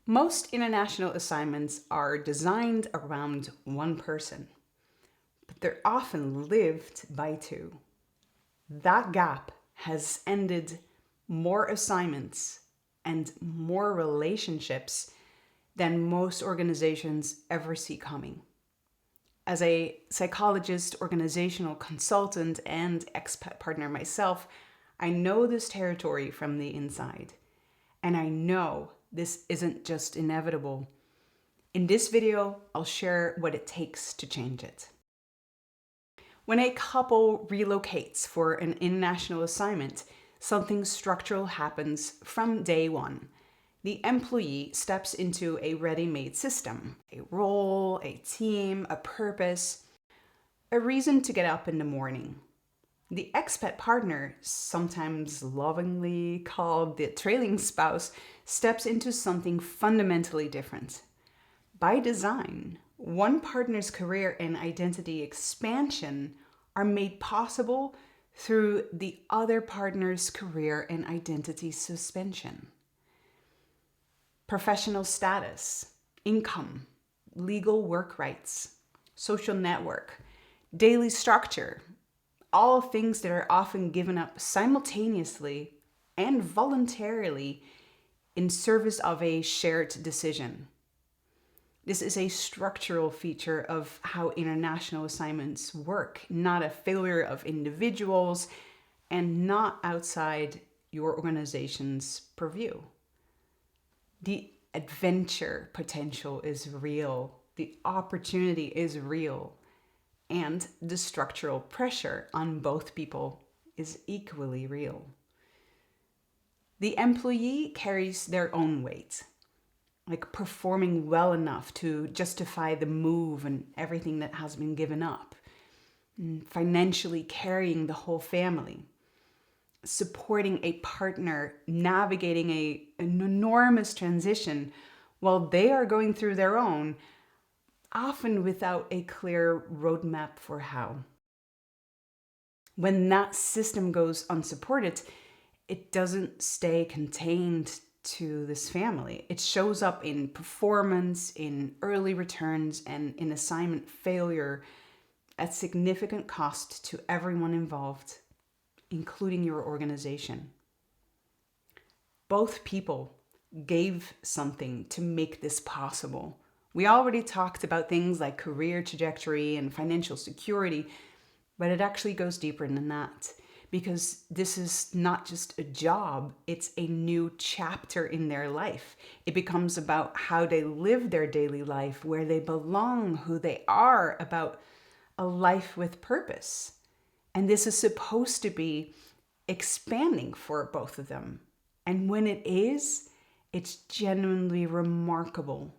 Most international assignments are designed around one person, but they're often lived by two. That gap has ended more assignments and more relationships than most organizations ever see coming. As a psychologist, organizational consultant, and expat partner myself, I know this territory from the inside. And I know this isn't just inevitable. In this video, I'll share what it takes to change it. When a couple relocates for an international assignment, something structural happens from day one. The employee steps into a ready-made system, a role, a team, a purpose, a reason to get up in the morning. The expat partner, sometimes lovingly called the trailing spouse, steps into something fundamentally different. By design, one partner's career and identity expansion are made possible through the other partner's career and identity suspension. Professional status, income, legal work rights, social network, daily structure, all things that are often given up simultaneously and voluntarily in service of a shared decision. This is a structural feature of how international assignments work, not a failure of individuals and not outside your organization's purview. The adventure potential is real, the opportunity is real, and the structural pressure on both people is equally real. The employee carries their own weight, like performing well enough to justify the move and everything that has been given up, and financially carrying the whole family, supporting a partner navigating an enormous transition while they are going through their own, often without a clear roadmap for how. When that system goes unsupported, it doesn't stay contained to this family. It shows up in performance, in early returns, and in assignment failure at significant cost to everyone involved, including your organization. Both people gave something to make this possible. We already talked about things like career trajectory and financial security, but it actually goes deeper than that, because this is not just a job, it's a new chapter in their life. It becomes about how they live their daily life, where they belong, who they are, about a life with purpose. And this is supposed to be expanding for both of them. And when it is, it's genuinely remarkable.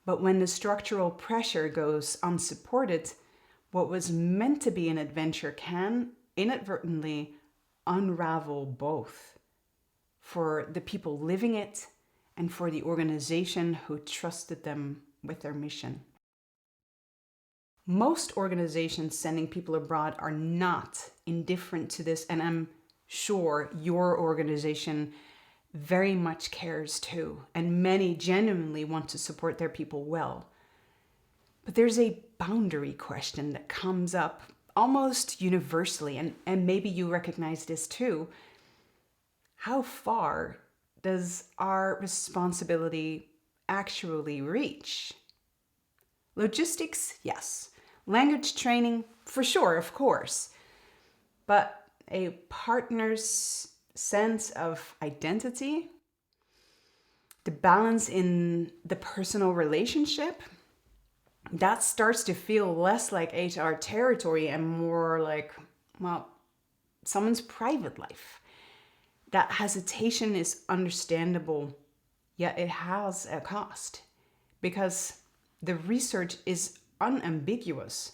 But when the structural pressure goes unsupported, what was meant to be an adventure can inadvertently unravel both for the people living it and for the organization who trusted them with their mission. Most organizations sending people abroad are not indifferent to this, and I'm sure your organization very much cares too, and many genuinely want to support their people well. But there's a boundary question that comes up almost universally, and maybe you recognize this too. How far does our responsibility actually reach? Logistics, yes. Language training, for sure, of course. But a partner's sense of identity, the balance in the personal relationship, that starts to feel less like HR territory and more like, well, someone's private life. That hesitation is understandable, yet it has a cost, because the research is unambiguous.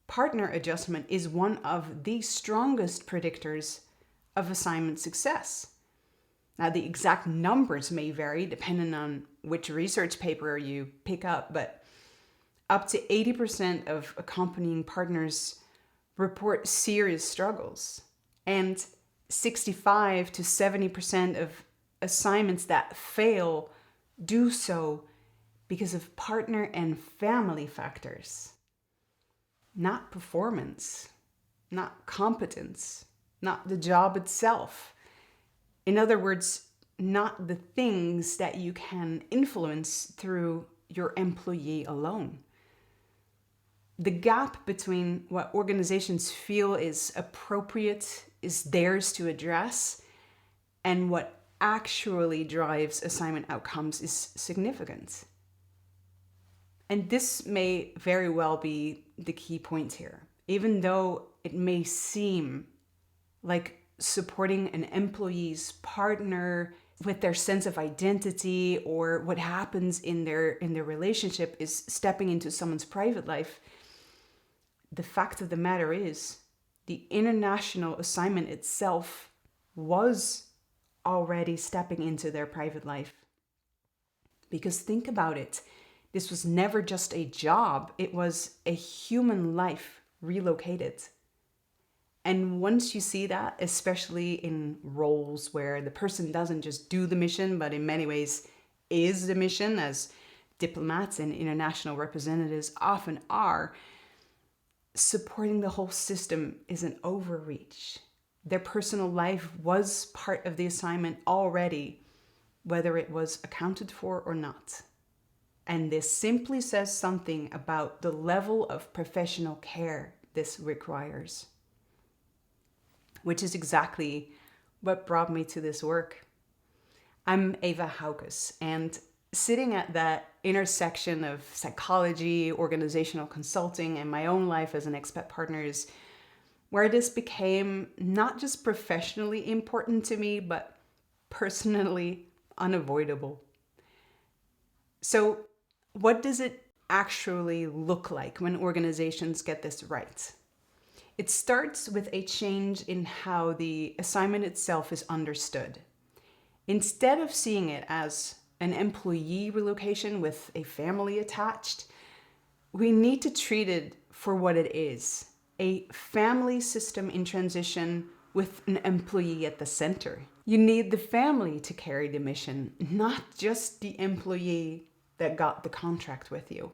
Partner adjustment is one of the strongest predictors of assignment success. Now, the exact numbers may vary depending on which research paper you pick up, but up to 80% of accompanying partners report serious struggles, and 65 to 70% of assignments that fail do so because of partner and family factors, not performance, not competence, not the job itself. In other words, not the things that you can influence through your employee alone. The gap between what organizations feel is appropriate, is theirs to address, and what actually drives assignment outcomes is significant. And this may very well be the key point here. Even though it may seem like supporting an employee's partner with their sense of identity or what happens in their relationship is stepping into someone's private life, the fact of the matter is the international assignment itself was already stepping into their private life. Because think about it, this was never just a job, it was a human life relocated. And once you see that, especially in roles where the person doesn't just do the mission, but in many ways is the mission, as diplomats and international representatives often are, supporting the whole system is an overreach. Their personal life was part of the assignment already, whether it was accounted for or not. And this simply says something about the level of professional care this requires. Which is exactly what brought me to this work. I'm Eva Houkes, and sitting at that intersection of psychology, organizational consulting, and my own life as an expat partner is where this became not just professionally important to me, but personally unavoidable. So, what does it actually look like when organizations get this right? It starts with a change in how the assignment itself is understood. Instead of seeing it as an employee relocation with a family attached, we need to treat it for what it is, a family system in transition with an employee at the center. You need the family to carry the mission, not just the employee that got the contract with you.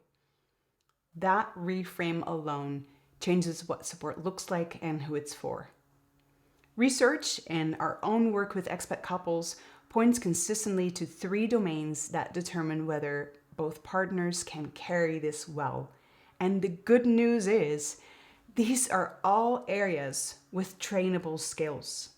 That reframe alone changes what support looks like and who it's for. Research and our own work with expat couples points consistently to 3 domains that determine whether both partners can carry this well. And the good news is, these are all areas with trainable skills.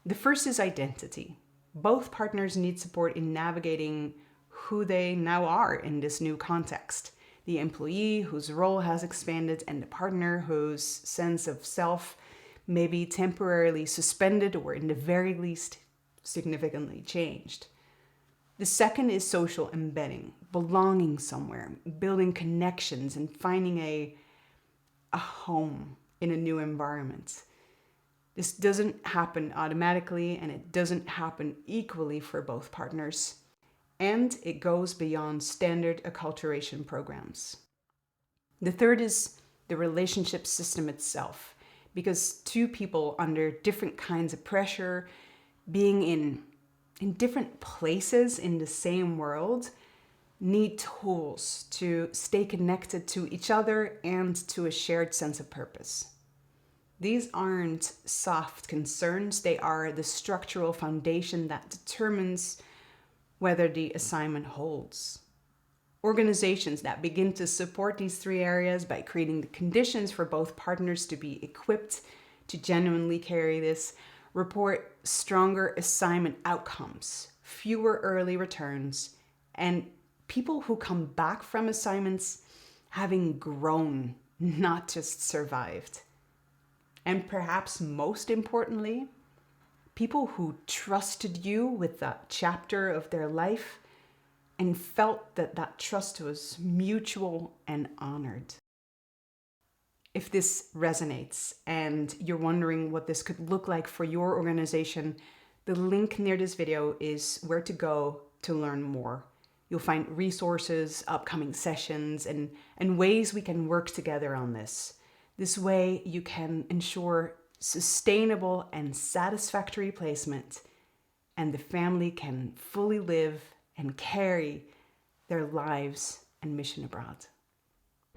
The first is identity. Both partners need support in navigating who they now are in this new context. The employee whose role has expanded and the partner whose sense of self may be temporarily suspended or in the very least significantly changed. The second is social embedding, belonging somewhere, building connections and finding a home in a new environment. This doesn't happen automatically and it doesn't happen equally for both partners. And it goes beyond standard acculturation programs. The third is the relationship system itself, because 2 people under different kinds of pressure, being in different places in the same world, need tools to stay connected to each other and to a shared sense of purpose. These aren't soft concerns, they are the structural foundation that determines whether the assignment holds. Organizations that begin to support these 3 areas by creating the conditions for both partners to be equipped to genuinely carry this report stronger assignment outcomes, fewer early returns, and people who come back from assignments having grown, not just survived. And perhaps most importantly, people who trusted you with that chapter of their life and felt that that trust was mutual and honored. If this resonates and you're wondering what this could look like for your organization, the link near this video is where to go to learn more. You'll find resources, upcoming sessions, and ways we can work together on this. This way you can ensure sustainable and satisfactory placement, and the family can fully live and carry their lives and mission abroad.